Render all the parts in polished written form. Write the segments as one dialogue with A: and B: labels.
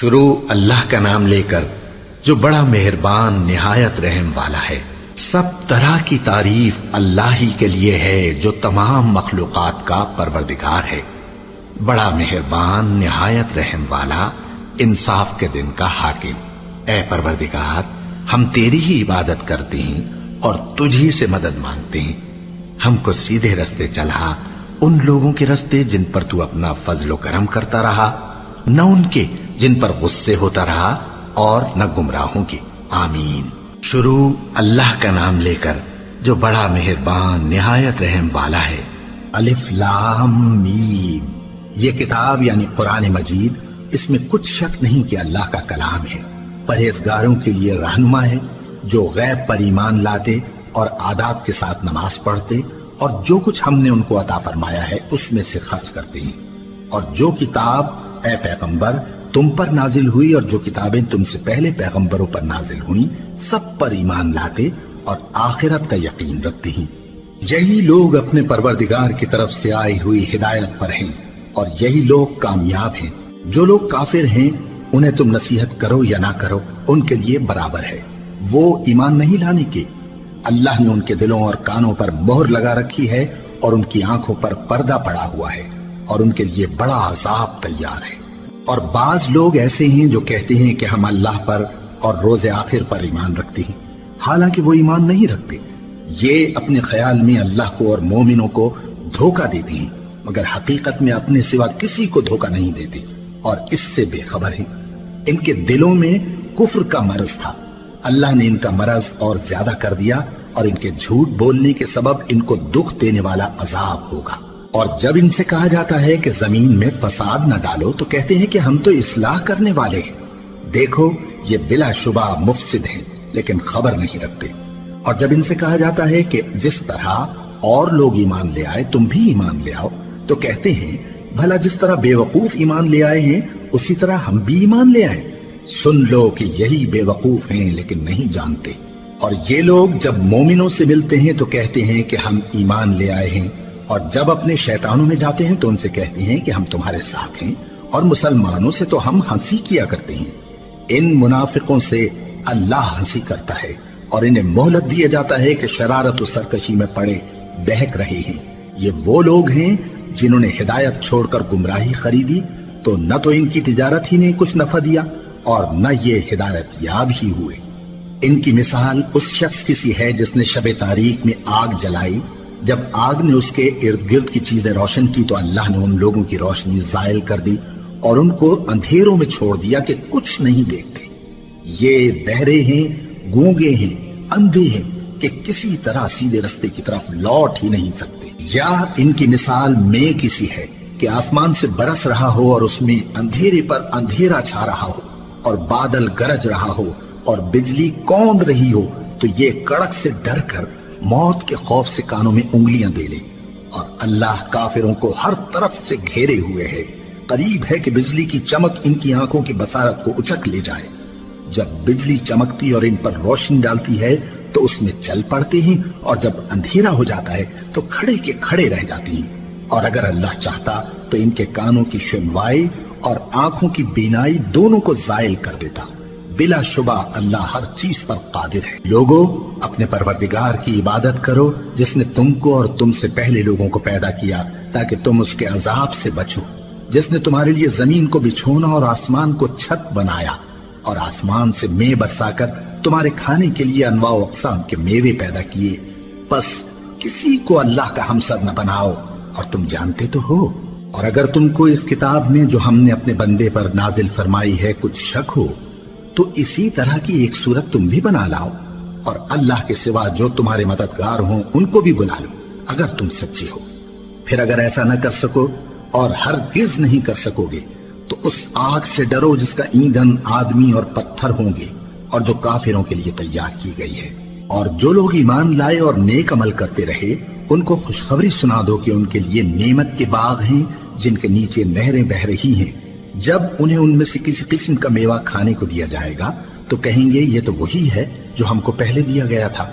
A: شروع اللہ کا نام لے کر جو بڑا مہربان نہایت رحم والا ہے۔ سب طرح کی تعریف اللہ ہی کے لیے ہے جو تمام مخلوقات کا پروردگار ہے، بڑا مہربان نہایت رحم والا، انصاف کے دن کا حاکم۔ اے پروردگار، ہم تیری ہی عبادت کرتے ہیں اور تجھی سے مدد مانگتے ہیں۔ ہم کو سیدھے رستے چلا، ان لوگوں کے رستے جن پر تو اپنا فضل و کرم کرتا رہا، نہ ان کے جن پر غصے ہوتا رہا، اور نہ گمراہوں کے۔ آمین۔ شروع اللہ کا نام لے کر جو بڑا مہربان نہایت رحم والا ہے۔ الف لام میم۔ یہ کتاب یعنی قرآن مجید، اس میں کچھ شک نہیں کہ اللہ کا کلام ہے، پرہیزگاروں کے لیے رہنما ہے، جو غیب پر ایمان لاتے اور آداب کے ساتھ نماز پڑھتے اور جو کچھ ہم نے ان کو عطا فرمایا ہے اس میں سے خرچ کرتے ہیں، اور جو کتاب اے پیغمبر تم پر نازل ہوئی اور جو کتابیں تم سے پہلے پیغمبروں پر نازل ہوئیں سب پر ایمان لاتے اور آخرت کا یقین رکھتے ہیں۔ یہی لوگ اپنے پروردگار کی طرف سے آئی ہوئی ہدایت پر ہیں اور یہی لوگ کامیاب ہیں۔ جو لوگ کافر ہیں انہیں تم نصیحت کرو یا نہ کرو ان کے لیے برابر ہے، وہ ایمان نہیں لانے کے۔ اللہ نے ان کے دلوں اور کانوں پر مہر لگا رکھی ہے اور ان کی آنکھوں پر پردہ پڑا ہوا ہے اور ان کے لیے بڑا عذاب تیار ہے۔ اور بعض لوگ ایسے ہیں جو کہتے ہیں کہ ہم اللہ پر اور روز آخر پر ایمان رکھتے ہیں، حالانکہ وہ ایمان نہیں رکھتے۔ یہ اپنے خیال میں اللہ کو اور مومنوں کو دھوکہ دیتے ہیں، مگر حقیقت میں اپنے سوا کسی کو دھوکہ نہیں دیتے اور اس سے بے خبر ہیں۔ ان کے دلوں میں کفر کا مرض تھا، اللہ نے ان کا مرض اور زیادہ کر دیا اور ان کے جھوٹ بولنے کے سبب ان کو دکھ دینے والا عذاب ہوگا۔ اور جب ان سے کہا جاتا ہے کہ زمین میں فساد نہ ڈالو تو کہتے ہیں کہ ہم تو اصلاح کرنے والے ہیں۔ دیکھو یہ بلا شبہ مفسد ہیں لیکن خبر نہیں رکھتے۔ اور جب ان سے کہا جاتا ہے کہ جس طرح اور لوگ ایمان لے آئے تم بھی ایمان لے آؤ تو کہتے ہیں بھلا جس طرح بے وقوف ایمان لے آئے ہیں اسی طرح ہم بھی ایمان لے آئیں۔ سن لو کہ یہی بے وقوف ہیں لیکن نہیں جانتے۔ اور یہ لوگ جب مومنوں سے ملتے ہیں تو کہتے ہیں کہ ہم ایمان لے آئے ہیں، اور جب اپنے شیطانوں میں جاتے ہیں تو ان سے کہتے ہیں کہ ہم تمہارے ساتھ ہیں، اور مسلمانوں سے تو ہم ہنسی کیا کرتے ہیں۔ ان منافقوں سے اللہ ہنسی کرتا ہے اور انہیں مہلت دیا جاتا ہے کہ شرارت و سرکشی میں پڑے بہک رہے ہیں۔ یہ وہ لوگ ہیں جنہوں نے ہدایت چھوڑ کر گمراہی خریدی، تو نہ تو ان کی تجارت ہی نے کچھ نفع دیا اور نہ یہ ہدایت یاب ہی ہوئے۔ ان کی مثال اس شخص کی سی ہے جس نے شب تاریک میں آگ جلائی، جب آگ نے اس کے ارد گرد کی چیزیں روشن کی تو اللہ نے ان لوگوں کی روشنی زائل کر دی اور ان کو اندھیروں میں چھوڑ دیا کہ کچھ نہیں دیکھتے۔ یہ بہرے ہیں، گونگے ہیں، اندھے ہیں کہ کسی طرح سیدھے رستے کی طرف لوٹ ہی نہیں سکتے۔ یا ان کی مثال میں کسی ہے کہ آسمان سے برس رہا ہو اور اس میں اندھیرے پر اندھیرا چھا رہا ہو اور بادل گرج رہا ہو اور بجلی کوند رہی ہو، تو یہ کڑک سے ڈر کر موت کے خوف سے کانوں میں انگلیاں دے لے۔ اور اللہ کافروں کو ہر طرف سے گھیرے ہوئے ہے، قریب ہے کہ بجلی کی چمک ان کی آنکھوں کی بصارت کو اچک لے جائے۔ جب بجلی چمکتی اور ان پر روشنی ڈالتی ہے تو اس میں چل پڑتے ہیں، اور جب اندھیرا ہو جاتا ہے تو کھڑے کے کھڑے رہ جاتے ہیں۔ اور اگر اللہ چاہتا تو ان کے کانوں کی سنوائی اور آنکھوں کی بینائی دونوں کو زائل کر دیتا۔ بلا شبہ اللہ ہر چیز پر قادر ہے۔ لوگوں، اپنے پروردگار کی عبادت کرو جس نے تم کو اور تم سے پہلے لوگوں کو پیدا کیا تاکہ تم اس کے عذاب سے بچو، جس نے تمہارے لیے زمین کو بچھونا اور آسمان کو چھت بنایا اور آسمان سے مے برسا کر تمہارے کھانے کے لیے انواع و اقسام کے میوے پیدا کیے۔ بس کسی کو اللہ کا ہمسر نہ بناؤ، اور تم جانتے تو ہو۔ اور اگر تم کو اس کتاب میں جو ہم نے اپنے بندے پر نازل فرمائی ہے کچھ شک ہو تو اسی طرح کی ایک صورت تم بھی بنا لاؤ، اور اللہ کے سوا جو تمہارے مددگار ہوں ان کو بھی بلا لو اگر تم سچے ہو۔ پھر اگر ایسا نہ کر سکو اور ہرگز نہیں کر سکو گے تو اس آگ سے ڈرو جس کا ایندھن آدمی اور پتھر ہوں گے اور جو کافروں کے لیے تیار کی گئی ہے۔ اور جو لوگ ایمان لائے اور نیک عمل کرتے رہے ان کو خوشخبری سنا دو کہ ان کے لیے نعمت کے باغ ہیں جن کے نیچے نہریں بہہ رہی ہیں۔ جب انہیں ان میں سے کسی قسم کا میوہ کھانے کو دیا جائے گا تو کہیں گے یہ تو وہی ہے جو ہم کو پہلے دیا گیا تھا،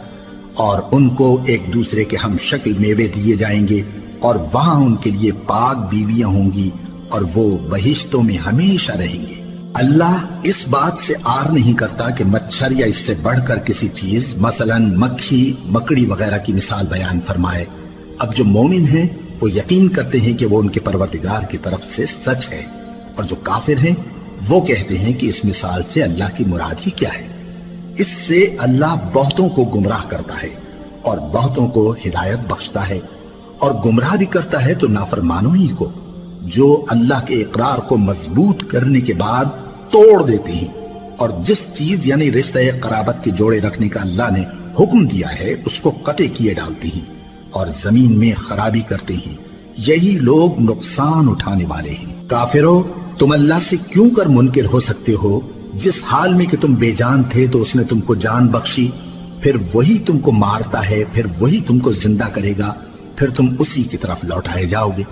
A: اور ان کو ایک دوسرے کے ہم شکل میوے دیے جائیں گے، اور وہاں ان کے لیے پاک بیویاں ہوں گی اور وہ بہشتوں میں ہمیشہ رہیں گے۔ اللہ اس بات سے آر نہیں کرتا کہ مچھر یا اس سے بڑھ کر کسی چیز مثلاً مکھی مکڑی وغیرہ کی مثال بیان فرمائے۔ اب جو مومن ہیں وہ یقین کرتے ہیں کہ وہ ان کے پروردگار کی طرف سے سچ ہے، اور جو کافر ہیں وہ کہتے ہیں کہ اس مثال سے اللہ کی مراد ہی کیا ہے۔ اس سے اللہ بہتوں کو گمراہ کرتا ہے اور بہتوں کو ہدایت بخشتا ہے، اور گمراہ بھی کرتا ہے تو نافرمانوں ہی کو، جو اللہ کے اقرار کو مضبوط کرنے کے بعد توڑ دیتے ہیں، اور جس چیز یعنی رشتہ قرابت کے جوڑے رکھنے کا اللہ نے حکم دیا ہے اس کو قطع کیے ڈالتے ہیں اور زمین میں خرابی کرتے ہیں۔ یہی لوگ نقصان اٹھانے والے ہیں۔ کافرو، تم اللہ سے کیوں کر منکر ہو سکتے ہو؟ جس حال میں کہ تم بے جان تھے تو اس نے تم کو جان بخشی، پھر وہی تم کو مارتا ہے، پھر وہی تم کو زندہ کرے گا، پھر تم اسی کی طرف لوٹائے جاؤ گے۔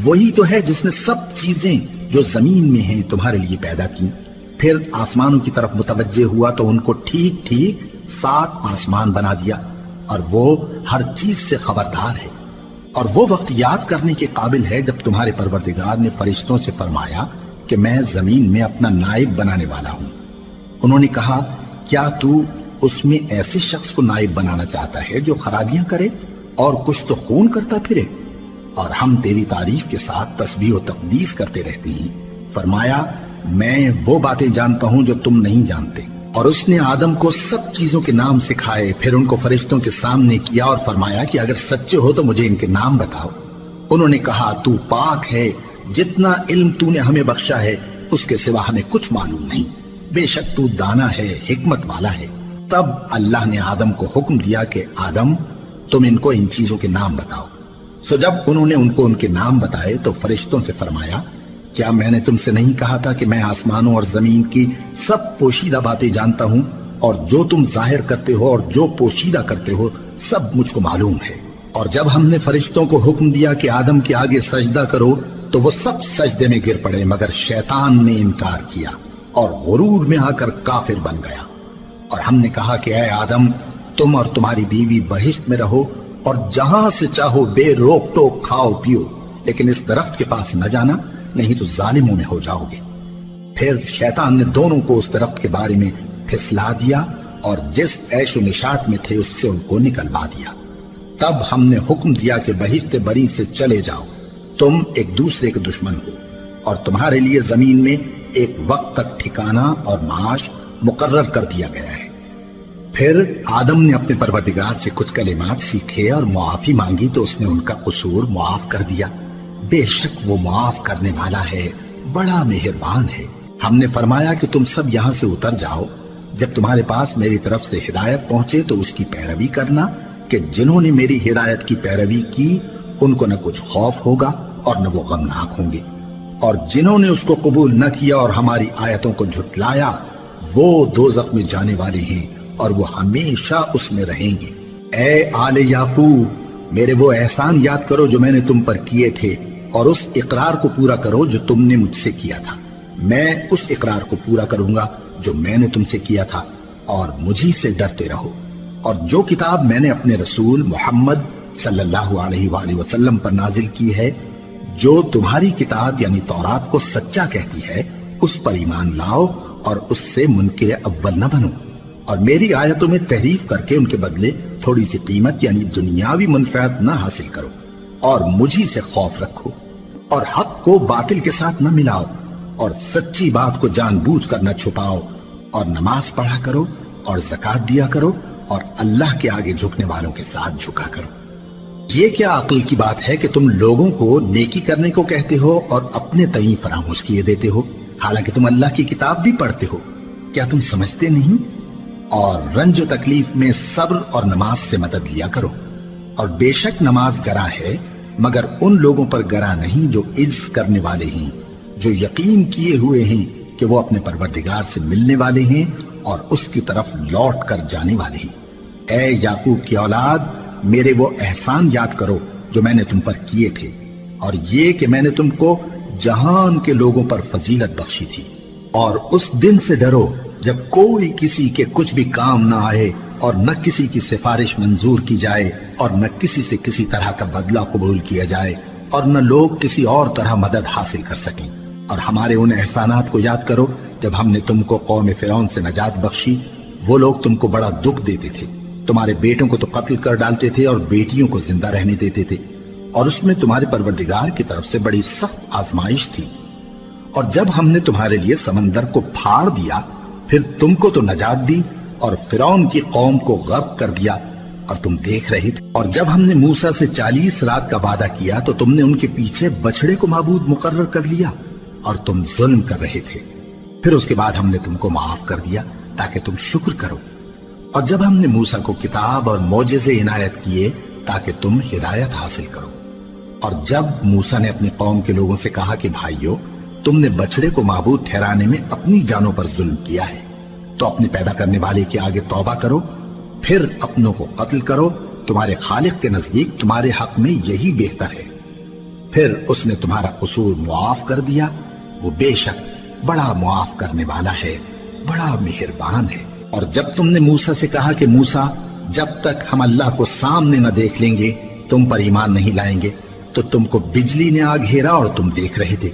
A: وہی تو ہے جس نے سب چیزیں جو زمین میں ہیں تمہارے لیے پیدا کی، پھر آسمانوں کی طرف متوجہ ہوا تو ان کو ٹھیک ٹھیک 7 آسمان بنا دیا، اور وہ ہر چیز سے خبردار ہے۔ اور وہ وقت یاد کرنے کے قابل ہے جب تمہارے پروردگار نے فرشتوں سے فرمایا کہ میں زمین میں اپنا نائب بنانے والا ہوں۔ انہوں نے کہا، کیا تو اس میں ایسے شخص کو نائب بنانا چاہتا ہے جو خرابیاں کرے اور کچھ تو خون کرتا پھرے؟ اور ہم تیری تعریف کے ساتھ تسبیح و تقدیس کرتے رہتے ہیں۔ فرمایا، میں وہ باتیں جانتا ہوں جو تم نہیں جانتے۔ اور اس نے آدم کو سب چیزوں کے نام سکھائے، پھر ان کو فرشتوں کے سامنے کیا اور فرمایا کہ اگر سچے ہو تو مجھے ان کے نام بتاؤ۔ انہوں نے کہا، تو پاک ہے، جتنا علم تو نے ہمیں بخشا ہے اس کے سوا ہمیں کچھ معلوم نہیں، بے شک تو دانا ہے، حکمت والا ہے۔ تب اللہ نے آدم کو حکم دیا کہ آدم، تم ان کو ان چیزوں کے نام بتاؤ۔ سو جب انہوں نے ان کو ان کے نام بتائے تو فرشتوں سے فرمایا، کیا میں نے تم سے نہیں کہا تھا کہ میں آسمانوں اور زمین کی سب پوشیدہ باتیں جانتا ہوں، اور جو تم ظاہر کرتے ہو اور جو پوشیدہ کرتے ہو سب مجھ کو معلوم ہے۔ اور جب ہم نے فرشتوں کو حکم دیا کہ آدم کے آگے سجدہ کرو تو وہ سب سجدے میں گر پڑے، مگر شیطان نے انکار کیا اور غرور میں آ کر کافر بن گیا۔ اور ہم نے کہا کہ اے آدم، تم اور تمہاری بیوی بہشت میں رہو اور جہاں سے چاہو بے روک ٹوک کھاؤ پیو، لیکن اس درخت کے پاس نہ جانا، نہیں تو ظالموں میں ہو جاؤ گے۔ پھر شیطان نے دونوں کو اس درخت کے بارے میں پھسلا دیا اور جس عیش و نشاط میں تھے اس سے ان کو نکلوا دیا۔ تب ہم نے حکم دیا کہ بہشت بری سے چلے جاؤ، تم ایک دوسرے کے دشمن ہو، اور تمہارے لیے زمین میں ایک وقت تک ٹھکانہ اور معاش مقرر کر دیا گیا ہے۔ پھر آدم نے اپنے پروردگار سے کچھ کلمات سیکھے اور معافی مانگی تو اس نے ان کا قصور معاف کر دیا۔ بے شک وہ معاف کرنے والا ہے، بڑا مہربان ہے۔ ہم نے فرمایا کہ تم سب یہاں سے اتر جاؤ، جب تمہارے پاس میری طرف سے ہدایت پہنچے تو اس کی پیروی کرنا، کہ جنہوں نے میری ہدایت کی پیروی کی ان کو نہ کچھ خوف ہوگا اور نہ وہ غمناک ہوں گے، اور جنہوں نے اس کو قبول نہ کیا اور ہماری آیتوں کو جھٹلایا وہ دوزخ میں جانے والے ہیں اور وہ ہمیشہ اس میں رہیں گے۔ اے آل یعقوب، میرے وہ احسان یاد کرو جو میں نے تم پر کیے تھے، اور اس اقرار کو پورا کرو جو تم نے مجھ سے کیا تھا۔ میں اس اقرار کو پورا کروں گا جو میں نے تم سے کیا تھا، اور مجھی سے ڈرتے رہو۔ اور جو کتاب میں نے اپنے رسول محمد صلی اللہ علیہ وآلہ وسلم پر نازل کی ہے، جو تمہاری کتاب یعنی تورات کو سچا کہتی ہے، اس پر ایمان لاؤ اور اس سے منکر اول نہ بنو، اور میری آیتوں میں تحریف کر کے ان کے بدلے تھوڑی سی قیمت یعنی دنیاوی منفعت نہ حاصل کرو، اور مجھی سے خوف رکھو، اور حق کو باطل کے ساتھ نہ ملاؤ، اور سچی بات کو جان بوجھ کر نہ چھپاؤ، اور نماز پڑھا کرو اور زکوٰۃ دیا کرو، اور اللہ کے آگے جھکنے والوں کے ساتھ جھکا کرو۔ یہ کیا عقل کی بات ہے کہ تم لوگوں کو نیکی کرنے کو کہتے ہو اور اپنے تئیں فراموش کیے دیتے ہو، حالانکہ تم اللہ کی کتاب بھی پڑھتے ہو؟ کیا تم سمجھتے نہیں؟ اور رنج و تکلیف میں صبر اور نماز سے مدد لیا کرو، اور بے شک نماز گراں ہے، مگر ان لوگوں پر گراں نہیں جو عجز کرنے والے ہیں، جو یقین کیے ہوئے ہیں کہ وہ اپنے پروردگار سے ملنے والے ہیں اور اس کی طرف لوٹ کر جانے والے ہیں۔ اے یعقوب کی اولاد، میرے وہ احسان یاد کرو جو میں نے تم پر کیے تھے، اور یہ کہ میں نے تم کو جہان کے لوگوں پر فضیلت بخشی تھی۔ اور اس دن سے ڈرو جب کوئی کسی کے کچھ بھی کام نہ آئے، اور نہ کسی کی سفارش منظور کی جائے، اور نہ کسی سے کسی طرح کا بدلہ قبول کیا جائے، اور نہ لوگ کسی اور طرح مدد حاصل کر سکیں۔ اور ہمارے ان احسانات کو یاد کرو جب ہم نے تم کو قوم فرعون سے نجات بخشی۔ وہ لوگ تم کو بڑا دکھ دیتے تھے، تمہارے بیٹوں کو تو قتل کر ڈالتے تھے اور بیٹیوں کو زندہ رہنے دیتے تھے، اور اس میں تمہارے پروردگار کی طرف سے بڑی سخت آزمائش تھی۔ اور جب ہم نے تمہارے لیے سمندر کو پھاڑ دیا، پھر تم کو تو نجات دی اور فرعون کی قوم کو غرق کر دیا، اور تم دیکھ رہے تھے۔ اور جب ہم نے موسیٰ سے 40 رات کا وعدہ کیا تو تم نے ان کے پیچھے بچڑے کو معبود مقرر کر لیا اور تم ظلم کر رہے تھے۔ پھر اس کے بعد ہم نے تم کو معاف کر دیا تاکہ تم شکر کرو۔ اور جب ہم نے موسیٰ کو کتاب اور معجزے عنایت کیے تاکہ تم ہدایت حاصل کرو۔ اور جب موسیٰ نے اپنی قوم کے لوگوں سے کہا کہ بھائیو، تم نے بچڑے کو معبود ٹھہرانے میں اپنی جانوں پر ظلم کیا ہے، تو اپنے پیدا کرنے والے کے آگے توبہ کرو، پھر اپنوں کو قتل کرو، تمہارے خالق کے نزدیک تمہارے حق میں یہی بہتر ہے۔ پھر اس نے تمہارا قصور معاف کر دیا، وہ بے شک بڑا معاف کرنے والا ہے، بڑا مہربان ہے۔ اور جب تم نے موسیٰ سے کہا کہ موسیٰ، جب تک ہم اللہ کو سامنے نہ دیکھ لیں گے تم پر ایمان نہیں لائیں گے، تو تم کو بجلی نے آ گھیرا اور تم دیکھ رہے تھے۔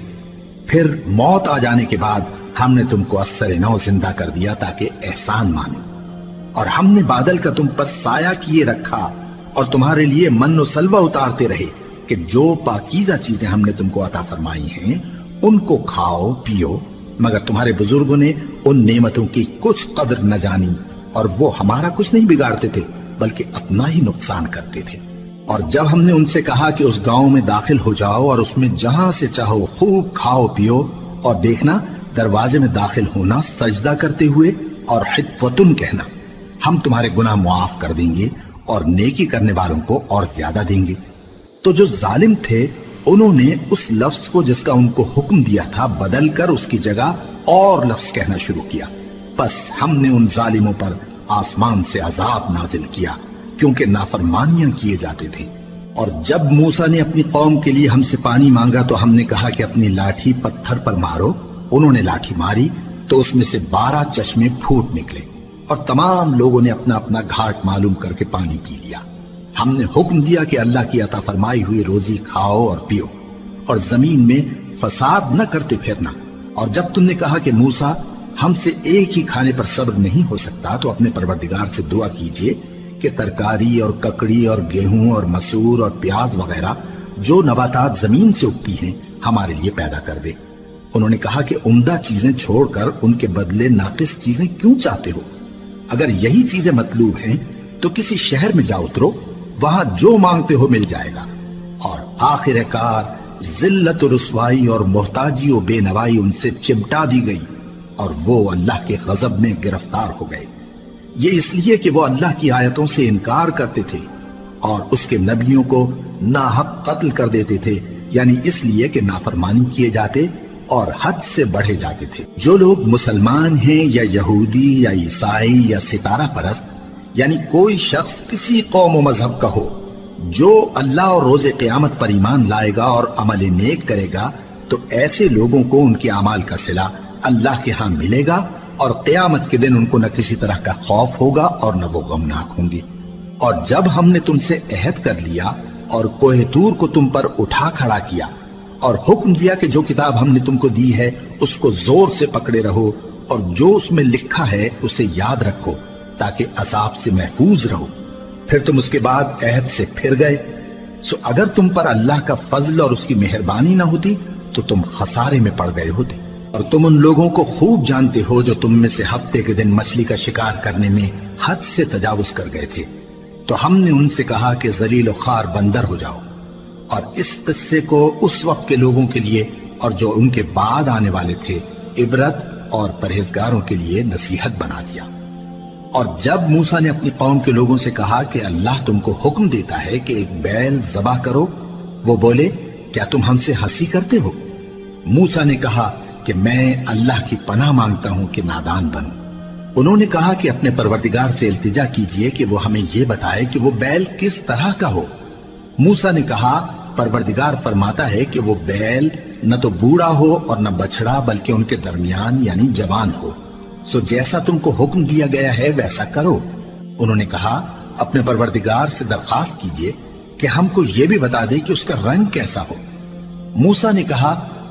A: پھر موت آ جانے کے بعد ہم نے تم کو اثر نو زندہ کر دیا تاکہ احسان مانو۔ اور ہم نے بادل کا تم پر سایہ کیے رکھا اور تمہارے لیے من و سلوہ اتارتے رہے کہ جو پاکیزہ چیزیں ہم نے تم کو عطا فرمائی ہیں ان کو کھاؤ پیو، مگر تمہارے بزرگوں نے ان نعمتوں کی کچھ قدر نہ جانی، اور وہ ہمارا کچھ نہیں بگاڑتے تھے بلکہ اپنا ہی نقصان کرتے تھے۔ اور جب ہم نے ان سے کہا کہ اس گاؤں میں داخل ہو جاؤ اور اس میں جہاں سے چاہو خوب کھاؤ پیو، اور دیکھنا دروازے میں داخل ہونا سجدہ کرتے ہوئے اور حطوۃ کہنا، ہم تمہارے گناہ معاف کر دیں گے اور نیکی کرنے والوں کو اور زیادہ دیں گے، تو جو ظالم تھے انہوں نے اس لفظ کو جس کا ان کو حکم دیا تھا بدل کر اس کی جگہ اور لفظ کہنا شروع کیا، بس ہم نے ان ظالموں پر آسمان سے عذاب نازل کیا کیونکہ نافرمانیاں کیے جاتے تھے۔ اور جب موسیٰ نے اپنی قوم کے لیے ہم سے پانی مانگا تو ہم نے کہا کہ اپنی لاٹھی پتھر پر مارو، انہوں نے لاٹھی ماری تو اس میں سے 12 چشمے پھوٹ نکلے، اور تمام لوگوں نے اپنا اپنا گھاٹ معلوم کر کے پانی پی لیا۔ ہم نے حکم دیا کہ اللہ کی عطا فرمائی ہوئی روزی کھاؤ اور پیو، اور زمین میں فساد نہ کرتے پھرنا۔ اور جب تم نے کہا کہ موسیٰ، ہم سے ایک ہی کھانے پر صبر نہیں ہو سکتا، تو اپنے پروردگار سے دعا کیجئے کہ ترکاری اور ککڑی اور گیہوں اور مسور اور پیاز وغیرہ جو نباتات زمین سے اگتی ہیں ہمارے لیے پیدا کر دے۔ انہوں نے کہا کہ عمدہ چیزیں چھوڑ کر ان کے بدلے ناقص چیزیں کیوں چاہتے ہو؟ اگر یہی چیزیں مطلوب ہیں تو کسی شہر میں جا اترو، وہاں جو مانگتے ہو مل جائے گا۔ اور آخر کار ذلت و رسوائی اور محتاجی و بے نوائی ان سے چمٹا دی گئی، اور وہ اللہ کے غضب میں گرفتار ہو گئے۔ یہ اس لیے کہ وہ اللہ کی آیتوں سے انکار کرتے تھے اور اس کے نبیوں کو ناحق قتل کر دیتے تھے، یعنی اس لیے کہ نافرمانی کیے جاتے اور حد سے بڑھے جاتے تھے۔ جو لوگ مسلمان ہیں یا یہودی یا عیسائی یا ستارہ پرست، یعنی کوئی شخص کسی قوم و مذہب کا ہو، جو اللہ اور روز قیامت پر ایمان لائے گا اور عمل نیک کرے گا، تو ایسے لوگوں کو ان کے اعمال کا صلہ اللہ کے ہاں ملے گا، اور قیامت کے دن ان کو نہ کسی طرح کا خوف ہوگا اور نہ وہ غمناک ہوں گے۔ اور جب ہم نے تم سے عہد کر لیا اور کوہ طور کو تم پر اٹھا کھڑا کیا اور حکم دیا کہ جو کتاب ہم نے تم کو دی ہے اس کو زور سے پکڑے رہو، اور جو اس میں لکھا ہے اسے یاد رکھو تاکہ عذاب سے محفوظ رہو، پھر تم اس کے بعد عہد سے پھر گئے، سو اگر تم پر اللہ کا فضل اور اس کی مہربانی نہ ہوتی تو تم خسارے میں پڑ گئے ہوتے۔ اور تم ان لوگوں کو خوب جانتے ہو جو تم میں سے ہفتے کے دن مچھلی کا شکار کرنے میں حد سے تجاوز کر گئے تھے، تو ہم نے ان سے کہا کہ ذلیل و خوار بندر ہو جاؤ، اور اس قصے کو اس وقت کے لوگوں کے لیے اور جو ان کے بعد آنے والے تھے عبرت اور پرہیزگاروں کے لیے نصیحت بنا دیا۔ اور جب موسیٰ نے اپنی قوم کے لوگوں سے کہا کہ اللہ تم کو حکم دیتا ہے کہ ایک بیل ذبح کرو، وہ بولے کیا تم ہم سے ہنسی کرتے ہو؟ موسیٰ نے کہا کہ میں اللہ کی پناہ مانگتا ہوں کہ نادان بنوں۔ انہوں نے کہا کہ اپنے پروردگار سے التجا کیجئے کہ وہ ہمیں یہ بتائے کہ وہ بیل کس طرح کا ہو۔ موسیٰ نے کہا پروردگار فرماتا ہے کہ وہ بیل نہ تو بوڑھا ہو اور نہ بچڑا بلکہ ان کے درمیان یعنی جوان ہو، سو جیسا تم کو حکم دیا گیا ہے ویسا کرو۔ انہوں نے کہا اپنے پروردگار سے درخواست کیجئے کہ ہم کو یہ بھی بتا دے کہ اس کا رنگ کیسا ہو۔ موسیٰ نے کہا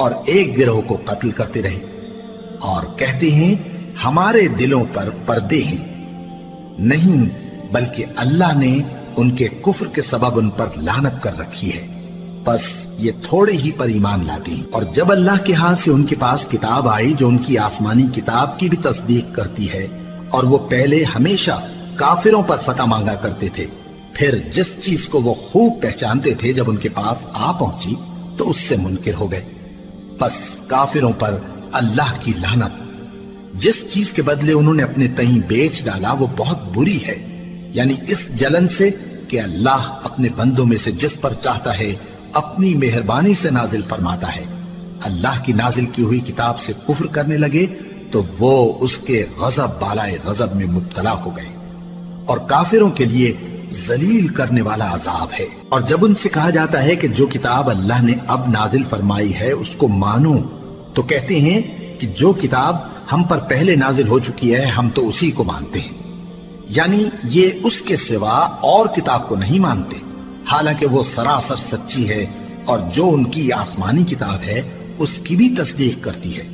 A: اور ایک گروہ کو قتل کرتے رہے، اور کہتے ہیں ہمارے دلوں پر پردے ہیں، نہیں بلکہ اللہ نے ان کے کفر کے سبب ان پر لعنت کر رکھی ہے، بس یہ تھوڑے ہی پر ایمان لاتے ہیں۔ اور جب اللہ کے ہاں سے ان کے پاس کتاب آئی جو ان کی آسمانی کتاب کی بھی تصدیق کرتی ہے، اور وہ پہلے ہمیشہ کافروں پر فتح مانگا کرتے تھے، پھر جس چیز کو وہ خوب پہچانتے تھے جب ان کے پاس آ پہنچی تو اس سے منکر ہو گئے، بس کافروں پر اللہ کی لعنت۔ جس چیز کے بدلے انہوں نے اپنے تئیں بیچ ڈالا وہ بہت بری ہے، یعنی اس جلن سے کہ اللہ اپنے بندوں میں سے جس پر چاہتا ہے اپنی مہربانی سے نازل فرماتا ہے۔ اللہ کی نازل کی ہوئی کتاب سے کفر کرنے لگے تو وہ اس کے غضب بالائے غضب میں مبتلا ہو گئے، اور کافروں کے لیے ذلیل کرنے والا عذاب ہے۔ اور جب ان سے کہا جاتا ہے کہ جو کتاب اللہ نے اب نازل فرمائی ہے اس کو مانو، تو کہتے ہیں کہ جو کتاب ہم پر پہلے نازل ہو چکی ہے ہم تو اسی کو مانتے ہیں، یعنی یہ اس کے سوا اور کتاب کو نہیں مانتے، حالانکہ وہ سراسر سچی ہے، اور جو ان کی آسمانی کتاب ہے اس کی بھی تصدیق کرتی ہے۔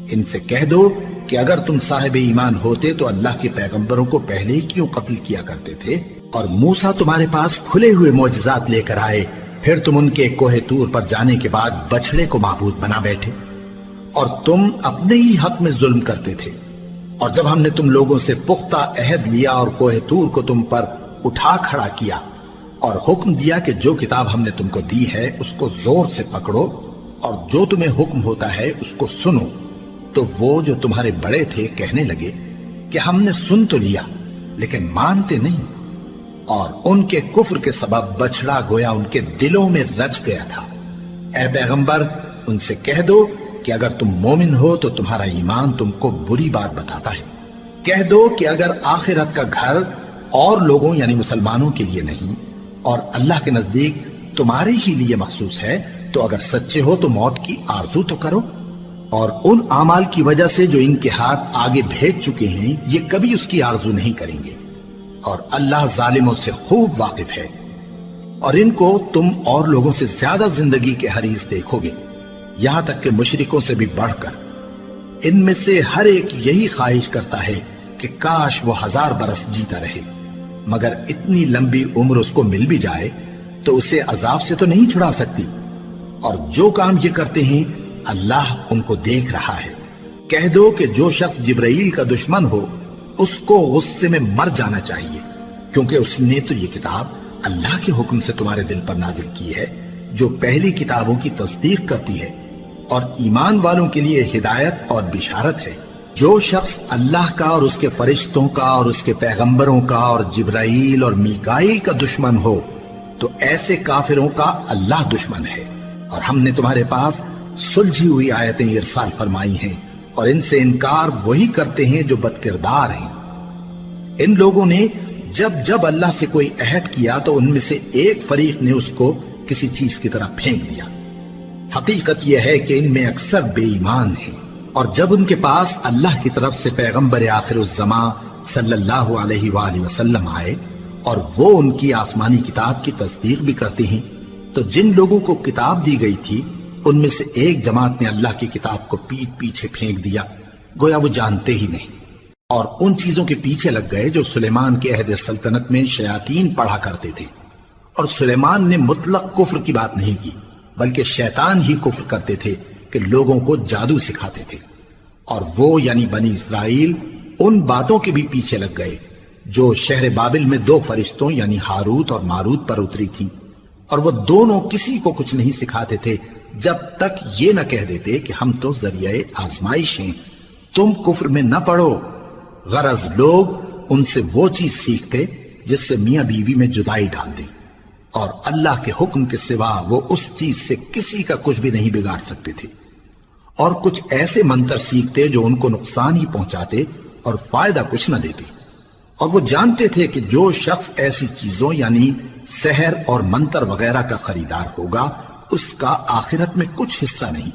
A: ان سے کہہ دو کہ اگر تم صاحب ایمان ہوتے تو اللہ کے پیغمبروں کو پہلے ہی کیوں قتل کیا کرتے تھے؟ اور موسیٰ تمہارے پاس کھلے ہوئے معجزات لے کر آئے، پھر تم ان کے کوہ طور پر جانے کے بعد بچڑے کو معبود بنا بیٹھے، اور تم اپنے ہی حق میں ظلم کرتے تھے۔ اور جب ہم نے تم لوگوں سے پختہ عہد لیا اور کوہ طور کو تم پر اٹھا کھڑا کیا، اور حکم دیا کہ جو کتاب ہم نے تم کو دی ہے اس کو زور سے پکڑو، اور جو تمہیں حکم ہوتا ہے اس کو سنو، تو وہ جو تمہارے بڑے تھے کہنے لگے کہ ہم نے سن تو لیا لیکن مانتے نہیں، اور ان کے کفر کے سبب بچڑا گویا ان کے دلوں میں رچ گیا تھا۔ اے پیغمبر ان سے کہہ دو کہ اگر تم مومن ہو تو تمہارا ایمان تم کو بری بات بتاتا ہے، کہہ دو کہ اگر آخرت کا گھر اور لوگوں یعنی مسلمانوں کے لیے نہیں اور اللہ کے نزدیک تمہارے ہی لیے مخصوص ہے تو اگر سچے ہو تو موت کی آرزو تو کرو، اور ان اعمال کی وجہ سے جو ان کے ہاتھ آگے بھیج چکے ہیں یہ کبھی اس کی آرزو نہیں کریں گے، اور اللہ ظالموں سے خوب واقف ہے۔ اور ان کو تم اور لوگوں سے زیادہ زندگی کے حریص دیکھو گے، یہاں تک کہ مشرکوں سے بھی بڑھ کر۔ ان میں سے ہر ایک یہی خواہش کرتا ہے کہ کاش وہ 1000 برس جیتا رہے، مگر اتنی لمبی عمر اس کو مل بھی جائے تو اسے عذاب سے تو نہیں چھڑا سکتی، اور جو کام یہ کرتے ہیں اللہ ان کو دیکھ رہا ہے۔ کہہ دو کہ جو شخص جبرائیل کا دشمن ہو اس کو غصے میں مر جانا چاہیے، کیونکہ اس نے تو یہ کتاب اللہ کے حکم سے تمہارے دل پر نازل کی ہے جو پہلی کتابوں کی تصدیق کرتی ہے، اور ایمان والوں کے لیے ہدایت اور بشارت ہے۔ جو شخص اللہ کا اور اس کے فرشتوں کا اور اس کے پیغمبروں کا اور جبرائیل اور میکائیل کا دشمن ہو تو ایسے کافروں کا اللہ دشمن ہے۔ اور ہم نے تمہارے پاس سلجھی ہوئی آیتیں ارسال فرمائی ہیں، اور ان سے انکار وہی کرتے ہیں جو بد کردار ہیں۔ ان لوگوں نے جب جب اللہ سے کوئی عہد کیا تو ان میں سے ایک فریق نے اس کو کسی چیز کی طرح پھینک دیا۔ حقیقت یہ ہے کہ ان میں اکثر بے ایمان ہیں، اور جب ان کے پاس اللہ کی طرف سے پیغمبر آخر الزماں صلی اللہ علیہ وآلہ وسلم آئے اور وہ ان کی آسمانی کتاب کی تصدیق بھی کرتے ہیں، تو جن لوگوں کو کتاب دی گئی تھی ان میں سے ایک جماعت نے اللہ کی کتاب کو پیٹ پیچھے پھینک دیا، گویا وہ جانتے ہی نہیں، اور ان چیزوں کے پیچھے لگ گئے جو سلیمان کے عہد سلطنت میں شیاطین پڑھا کرتے تھے۔ اور سلیمان نے مطلق کفر کی بات نہیں کی، بلکہ شیطان ہی کفر کرتے تھے کہ لوگوں کو جادو سکھاتے تھے، اور وہ یعنی بنی اسرائیل ان باتوں کے بھی پیچھے لگ گئے جو شہر بابل میں 2 فرشتوں یعنی ہاروت اور ماروت پر اتری تھی، اور وہ دونوں کسی کو کچھ نہیں سکھاتے تھے جب تک یہ نہ کہہ دیتے کہ ہم تو ذریعہ آزمائش ہیں، تم کفر میں نہ پڑو۔ غرض لوگ ان سے وہ چیز سیکھتے جس سے میاں بیوی میں جدائی ڈال دیں، اور اللہ کے حکم کے سوا وہ اس چیز سے کسی کا کچھ بھی نہیں بگاڑ سکتے تھے، اور کچھ ایسے منتر سیکھتے جو ان کو نقصان ہی پہنچاتے اور فائدہ کچھ نہ دیتے، اور وہ جانتے تھے کہ جو شخص ایسی چیزوں یعنی سحر اور منتر وغیرہ کا خریدار ہوگا اس کا آخرت میں کچھ حصہ نہیں،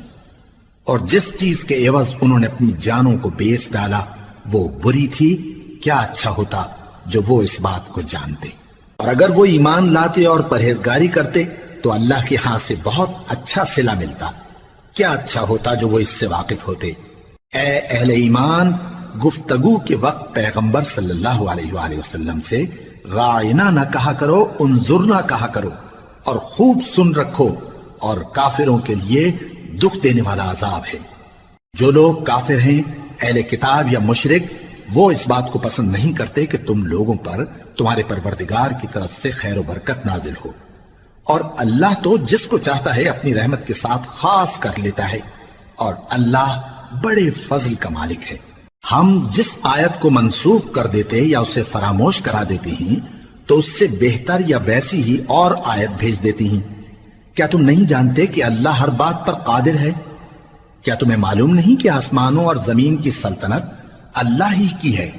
A: اور جس چیز کے عوض انہوں نے اپنی جانوں کو بیچ ڈالا وہ بری تھی، کیا اچھا ہوتا جو وہ اس بات کو جانتے۔ اور اگر وہ ایمان لاتے اور پرہیزگاری کرتے تو اللہ کے ہاں سے بہت اچھا صلہ ملتا، کیا اچھا ہوتا جو وہ اس سے واقف ہوتے۔ اے اہل ایمان، گفتگو کے وقت پیغمبر صلی اللہ علیہ وآلہ وسلم سے رائنا نہ کہا کرو، انظرنا کہا کرو، اور خوب سن رکھو، اور کافروں کے لیے دکھ دینے والا عذاب ہے۔ جو لوگ کافر ہیں، اہل کتاب یا مشرک، وہ اس بات کو پسند نہیں کرتے کہ تم لوگوں پر تمہارے پروردگار کی طرف سے خیر و برکت نازل ہو، اور اللہ تو جس کو چاہتا ہے اپنی رحمت کے ساتھ خاص کر لیتا ہے، اور اللہ بڑے فضل کا مالک ہے۔ ہم جس آیت کو منسوخ کر دیتے یا اسے فراموش کرا دیتے ہیں تو اس سے بہتر یا ویسی ہی اور آیت بھیج دیتی ہیں۔ کیا تم نہیں جانتے کہ اللہ ہر بات پر قادر ہے؟ کیا تمہیں معلوم نہیں کہ آسمانوں اور زمین کی سلطنت اللہ ہی کی ہے،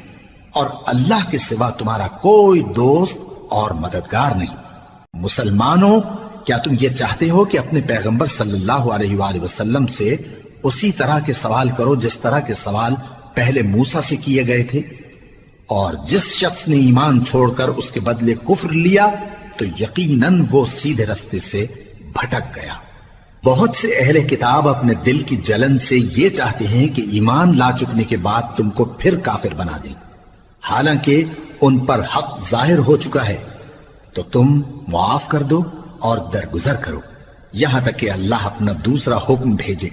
A: اور اللہ کے سوا تمہارا کوئی دوست اور مددگار نہیں؟ مسلمانوں، کیا تم یہ چاہتے ہو کہ اپنے پیغمبر صلی اللہ علیہ وآلہ وسلم سے اسی طرح کے سوال کرو جس طرح کے سوال پہلے موسیٰ سے کیے گئے تھے؟ اور جس شخص نے ایمان چھوڑ کر اس کے بدلے کفر لیا تو یقیناً وہ سیدھے رستے سے بھٹک گیا۔ بہت سے اہل کتاب اپنے دل کی جلن سے یہ چاہتے ہیں کہ ایمان لا چکنے کے بعد تم کو پھر کافر بنا دیں، حالانکہ ان پر حق ظاہر ہو چکا ہے۔ تو تم معاف کر دو اور درگزر کرو یہاں تک کہ اللہ اپنا دوسرا حکم بھیجے۔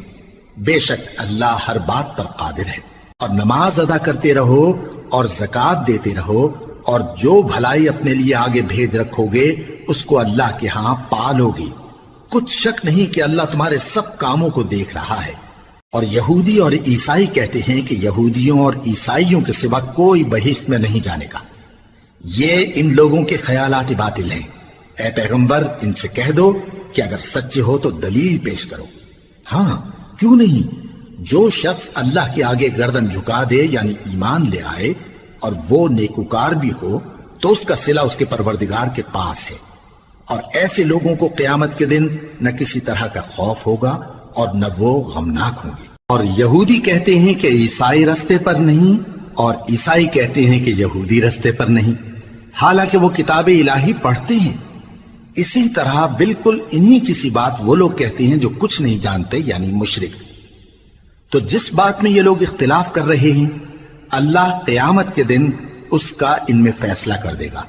A: بے شک اللہ ہر بات پر قادر ہے۔ اور نماز ادا کرتے رہو اور زکوٰۃ دیتے رہو، اور جو بھلائی اپنے لیے آگے بھیج رکھو گے اس کو اللہ کے ہاں پالو گے۔ کچھ شک نہیں کہ اللہ تمہارے سب کاموں کو دیکھ رہا ہے۔ اور یہودی اور عیسائی کہتے ہیں کہ یہودیوں اور عیسائیوں کے سوا کوئی بہشت میں نہیں جانے کا۔ یہ ان لوگوں کے خیالات باطل ہیں۔ اے پیغمبر، ان سے کہہ دو کہ اگر سچے ہو تو دلیل پیش کرو۔ ہاں، کیوں نہیں؟ جو شخص اللہ کے آگے گردن جھکا دے یعنی ایمان لے آئے اور وہ نیکوکار بھی ہو تو اس کا صلہ اس کے پروردگار کے پاس ہے۔ اور ایسے لوگوں کو قیامت کے دن نہ کسی طرح کا خوف ہوگا اور نہ وہ غمناک ہوں گے۔ اور یہودی کہتے ہیں کہ عیسائی رستے پر نہیں، اور عیسائی کہتے ہیں کہ یہودی رستے پر نہیں، حالانکہ وہ کتاب الہی پڑھتے ہیں۔ اسی طرح بالکل انہی کسی بات وہ لوگ کہتے ہیں جو کچھ نہیں جانتے یعنی مشرک۔ تو جس بات میں یہ لوگ اختلاف کر رہے ہیں اللہ قیامت کے دن اس کا ان میں فیصلہ کر دے گا۔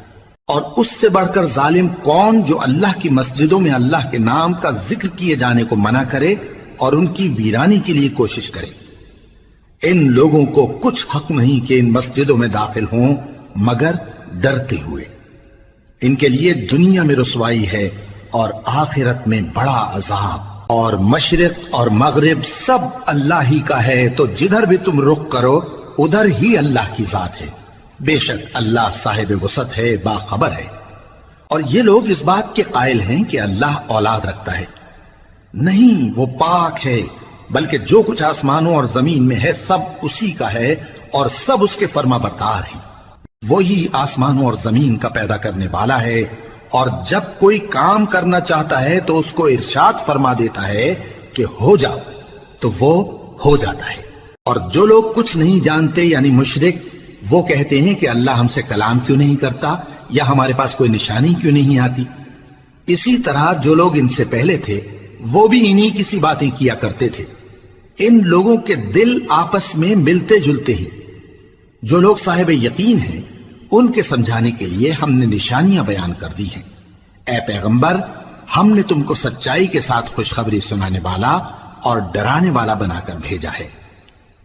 A: اور اس سے بڑھ کر ظالم کون جو اللہ کی مسجدوں میں اللہ کے نام کا ذکر کیے جانے کو منع کرے اور ان کی ویرانی کے لیے کوشش کرے۔ ان لوگوں کو کچھ حق نہیں کہ ان مسجدوں میں داخل ہوں مگر ڈرتے ہوئے۔ ان کے لیے دنیا میں رسوائی ہے اور آخرت میں بڑا عذاب۔ اور مشرق اور مغرب سب اللہ ہی کا ہے، تو جدھر بھی تم رخ کرو ادھر ہی اللہ کی ذات ہے۔ بے شک اللہ صاحب وسعت ہے، باخبر ہے۔ اور یہ لوگ اس بات کے قائل ہیں کہ اللہ اولاد رکھتا ہے۔ نہیں، وہ پاک ہے، بلکہ جو کچھ آسمانوں اور زمین میں ہے سب اسی کا ہے اور سب اس کے فرما بردار ہیں۔ وہی آسمانوں اور زمین کا پیدا کرنے والا ہے، اور جب کوئی کام کرنا چاہتا ہے تو اس کو ارشاد فرما دیتا ہے کہ ہو جاؤ، تو وہ ہو جاتا ہے۔ اور جو لوگ کچھ نہیں جانتے یعنی مشرک، وہ کہتے ہیں کہ اللہ ہم سے کلام کیوں نہیں کرتا یا ہمارے پاس کوئی نشانی کیوں نہیں آتی۔ اسی طرح جو لوگ ان سے پہلے تھے وہ بھی انہی کسی باتیں کیا کرتے تھے۔ ان لوگوں کے دل آپس میں ملتے جلتے ہیں۔ جو لوگ صاحب یقین ہیں ان کے سمجھانے کے لیے ہم نے نشانیاں بیان کر دی ہیں۔ اے پیغمبر، ہم نے تم کو سچائی کے ساتھ خوشخبری سنانے والا اور ڈرانے والا بنا کر بھیجا ہے۔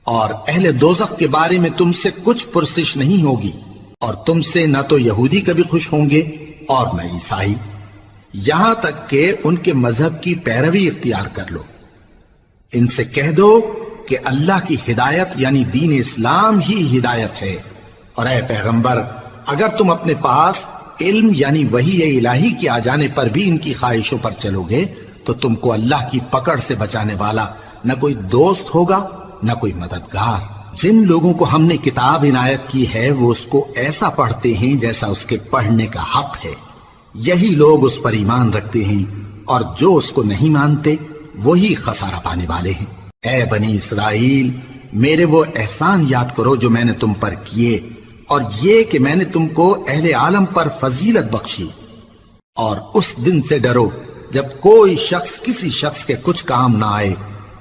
A: اور اہل دوزخ کے بارے میں تم سے کچھ پرسش نہیں ہوگی، اور تم سے نہ تو یہودی کبھی خوش ہوں گے اور نہ عیسائی، یہاں تک کہ ان کے مذہب کی پیروی اختیار کر لو۔ ان سے کہہ دو کہ اللہ کی ہدایت یعنی دین اسلام ہی ہدایت ہے۔ اور اے پیغمبر، اگر تم اپنے پاس علم یعنی وحی الہی کے آ جانے پر بھی ان کی خواہشوں پر چلو گے تو تم کو اللہ کی پکڑ سے بچانے والا نہ کوئی دوست ہوگا نہ کوئی مددگار۔ جن لوگوں کو ہم نے کتاب عنایت کی ہے وہ اس کو ایسا پڑھتے ہیں جیسا اس کے پڑھنے کا حق ہے، یہی لوگ اس پر ایمان رکھتے ہیں، اور جو اس کو نہیں مانتے وہی خسارہ پانے والے ہیں۔ اے بنی اسرائیل، میرے وہ احسان یاد کرو جو میں نے تم پر کیے، اور یہ کہ میں نے تم کو اہل عالم پر فضیلت بخشی۔ اور اس دن سے ڈرو جب کوئی شخص کسی شخص کے کچھ کام نہ آئے،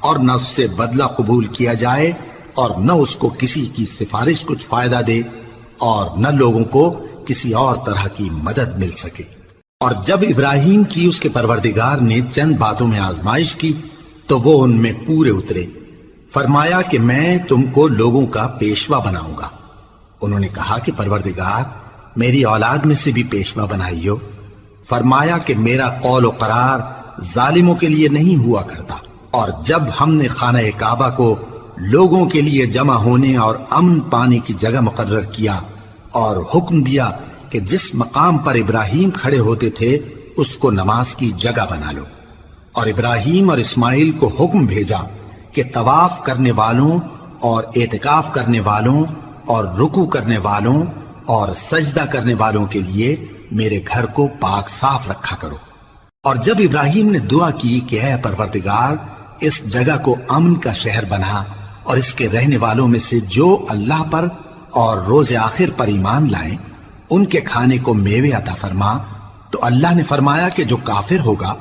A: اور نہ اس سے بدلہ قبول کیا جائے اور نہ اس کو کسی کی سفارش کچھ فائدہ دے اور نہ لوگوں کو کسی اور طرح کی مدد مل سکے۔ اور جب ابراہیم کی اس کے پروردگار نے چند باتوں میں آزمائش کی تو وہ ان میں پورے اترے۔ فرمایا کہ میں تم کو لوگوں کا پیشوا بناؤں گا۔ انہوں نے کہا کہ پروردگار میری اولاد میں سے بھی پیشوا بنائیو۔ فرمایا کہ میرا قول و قرار ظالموں کے لیے نہیں ہوا کرتا۔ اور جب ہم نے خانہ کعبہ کو لوگوں کے لیے جمع ہونے اور امن پانے کی جگہ مقرر کیا اور حکم دیا کہ جس مقام پر ابراہیم کھڑے ہوتے تھے اس کو نماز کی جگہ بنا لو، اور ابراہیم اور اسماعیل کو حکم بھیجا کہ طواف کرنے والوں اور اعتکاف کرنے والوں اور رکوع کرنے والوں اور سجدہ کرنے والوں کے لیے میرے گھر کو پاک صاف رکھا کرو۔ اور جب ابراہیم نے دعا کی کہ اے پروردگار اس جگہ کو امن کا شہر بنا اور اس کے رہنے والوں میں سے جو اللہ پر اور روز آخر پر ایمان لائیں ان کے کھانے کو میوے عطا فرما، تو اللہ نے فرمایا کہ جو کافر ہوگا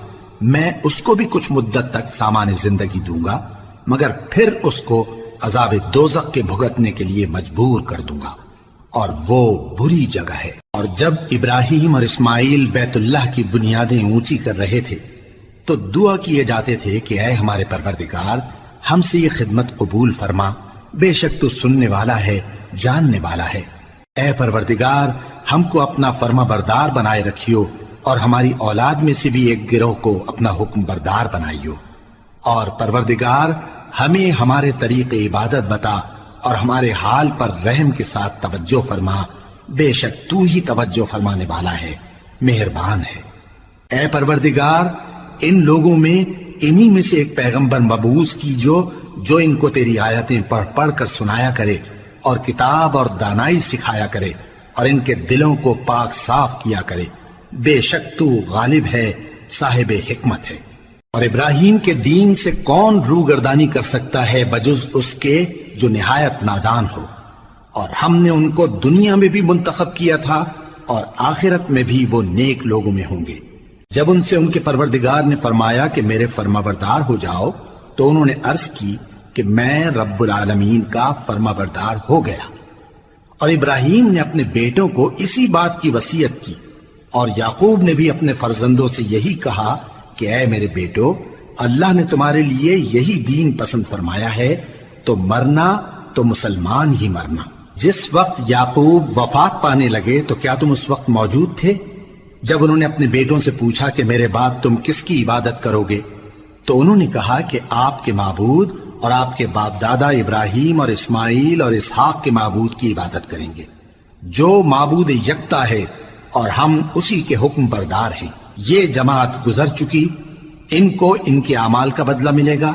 A: میں اس کو بھی کچھ مدت تک سامان زندگی دوں گا، مگر پھر اس کو عذاب دوزخ کے بھگتنے کے لیے مجبور کر دوں گا، اور وہ بری جگہ ہے۔ اور جب ابراہیم اور اسماعیل بیت اللہ کی بنیادیں اونچی کر رہے تھے تو دعا کیے جاتے تھے کہ اے ہمارے پروردگار ہم سے یہ خدمت قبول فرما، بے شک تو سننے والا ہے، جاننے والا ہے۔ اے پروردگار ہم کو اپنا فرما بردار بنائے رکھیو اور ہماری اولاد میں سے بھی ایک گروہ کو اپنا حکم بردار بنائیو، اور پروردگار ہمیں ہمارے طریق عبادت بتا اور ہمارے حال پر رحم کے ساتھ توجہ فرما، بے شک تو ہی توجہ فرمانے والا ہے، مہربان ہے۔ اے پروردگار ان لوگوں میں انہی میں سے ایک پیغمبر مبعوث کی جو ان کو تیری آیتیں پڑھ پڑھ کر سنایا کرے اور کتاب اور دانائی سکھایا کرے اور ان کے دلوں کو پاک صاف کیا کرے، بے شک تو غالب ہے، صاحب حکمت ہے۔ اور ابراہیم کے دین سے کون روگردانی کر سکتا ہے بجز اس کے جو نہایت نادان ہو، اور ہم نے ان کو دنیا میں بھی منتخب کیا تھا اور آخرت میں بھی وہ نیک لوگوں میں ہوں گے۔ جب ان سے ان کے پروردگار نے فرمایا کہ میرے فرما بردار ہو جاؤ تو انہوں نے عرض کی کہ میں رب العالمین کا فرما بردار ہو گیا۔ اور ابراہیم نے اپنے بیٹوں کو اسی بات کی وصیت کی، اور یعقوب نے بھی اپنے فرزندوں سے یہی کہا کہ اے میرے بیٹو، اللہ نے تمہارے لیے یہی دین پسند فرمایا ہے، تو مرنا تو مسلمان ہی مرنا۔ جس وقت یعقوب وفات پانے لگے تو کیا تم اس وقت موجود تھے جب انہوں نے اپنے بیٹوں سے پوچھا کہ میرے بعد تم کس کی عبادت کرو گے؟ تو انہوں نے کہا کہ آپ کے معبود اور آپ کے باپ دادا ابراہیم اور اسماعیل اور اسحاق کے معبود کی عبادت کریں گے، جو معبود یکتا ہے اور ہم اسی کے حکم بردار ہیں۔ یہ جماعت گزر چکی، ان کو ان کے اعمال کا بدلہ ملے گا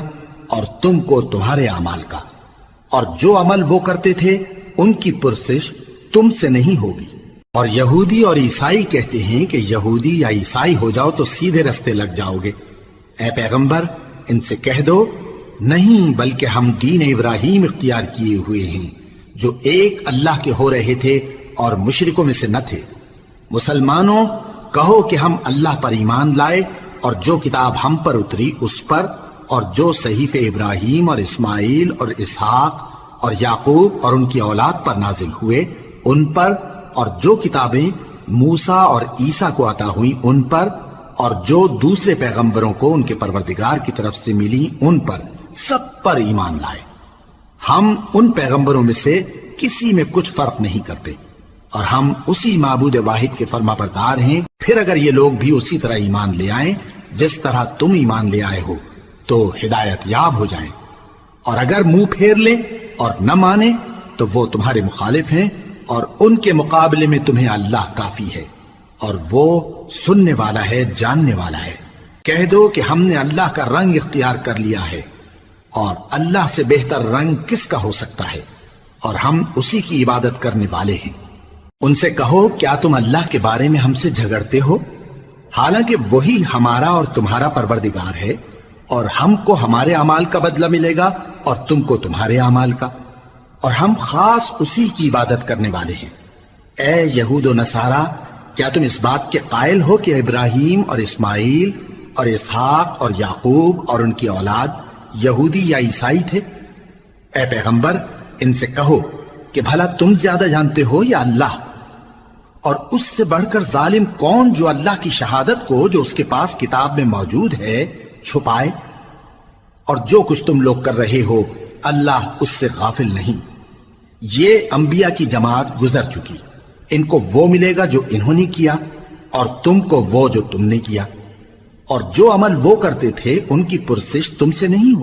A: اور تم کو تمہارے اعمال کا، اور جو عمل وہ کرتے تھے ان کی پرسش تم سے نہیں ہوگی۔ اور یہودی اور عیسائی کہتے ہیں کہ یہودی یا عیسائی ہو جاؤ تو سیدھے رستے لگ جاؤ گے۔ اے پیغمبر ان سے کہہ دو نہیں، بلکہ ہم دین ابراہیم اختیار کیے ہوئے ہیں جو ایک اللہ کے ہو رہے تھے اور مشرکوں میں سے نہ تھے۔ مسلمانوں کہو کہ ہم اللہ پر ایمان لائے اور جو کتاب ہم پر اتری اس پر، اور جو صحیفے ابراہیم اور اسماعیل اور اسحاق اور یعقوب اور ان کی اولاد پر نازل ہوئے ان پر، اور جو کتابیں موسیٰ اور عیسیٰ کو عطا ہوئیں ان پر، اور جو دوسرے پیغمبروں کو ان کے پروردگار کی طرف سے ملی ان پر، سب پر ایمان لائے۔ ہم ان پیغمبروں میں سے کسی میں کچھ فرق نہیں کرتے، اور ہم اسی معبود واحد کے فرما بردار ہیں۔ پھر اگر یہ لوگ بھی اسی طرح ایمان لے آئیں جس طرح تم ایمان لے آئے ہو تو ہدایت یاب ہو جائیں، اور اگر منہ پھیر لیں اور نہ مانیں تو وہ تمہارے مخالف ہیں، اور ان کے مقابلے میں تمہیں اللہ کافی ہے، اور وہ سننے والا ہے، جاننے والا ہے۔ کہہ دو کہ ہم نے اللہ کا رنگ اختیار کر لیا ہے، اور اللہ سے بہتر رنگ کس کا ہو سکتا ہے، اور ہم اسی کی عبادت کرنے والے ہیں۔ ان سے کہو کیا تم اللہ کے بارے میں ہم سے جھگڑتے ہو، حالانکہ وہی ہمارا اور تمہارا پروردگار ہے، اور ہم کو ہمارے اعمال کا بدلہ ملے گا اور تم کو تمہارے اعمال کا، اور ہم خاص اسی کی عبادت کرنے والے ہیں۔ اے یہود و نصارا، کیا تم اس بات کے قائل ہو کہ ابراہیم اور اسماعیل اور اسحاق اور یعقوب اور ان کی اولاد
B: یہودی یا عیسائی تھے؟ اے پیغمبر ان سے کہو کہ بھلا تم زیادہ جانتے ہو یا اللہ؟ اور اس سے بڑھ کر ظالم کون جو اللہ کی شہادت کو جو اس کے پاس کتاب میں موجود ہے چھپائے؟ اور جو کچھ تم لوگ کر رہے ہو اللہ اس سے غافل نہیں۔ یہ انبیاء کی جماعت گزر چکی، ان کو وہ ملے گا جو انہوں نے کیا اور تم کو وہ جو تم نے کیا، اور جو عمل وہ کرتے تھے ان کی پرسش تم سے نہیں ہو۔